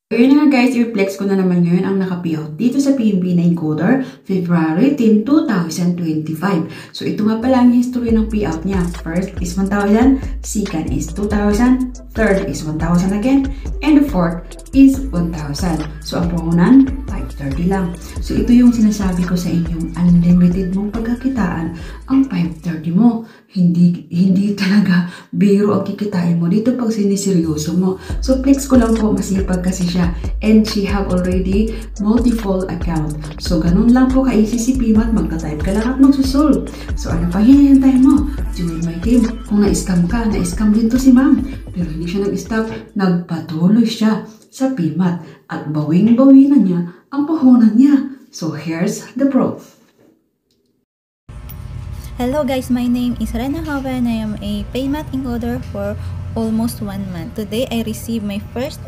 Ayun nga guys, i-flex ko na naman ngayon ang naka-payout dito sa PNB na encoder February 10, 2025. So ito nga pala ang history ng payout niya. First is 1,000, second is 2,000, third is 1,000 again, and the fourth is 1,000. So ang puhunan, 530 lang. So ito yung sinasabi ko sa inyong unlimited mong pagkakitaan, ang 530 mo. Hindi talaga biro ang kikitain mo dito pag siniseryoso mo. So flex ko lang po, masipag kasi siya. And she have already multiple account. So ganun lang po ka-easy si Pimat, magta-type ka lang at magsusolve. So ano pa hinihintay mo? Join my team. Kung na-scam ka, na-scam din to si ma'am. Pero hindi siya nag-stop, nagpatuloy siya sa Pimat at bawing-bawi na niya ang puhunan niya. So here's the proof. Hello guys, my name is Rena Hava and I am a PayMath encoder for almost 1 month. Today I received my first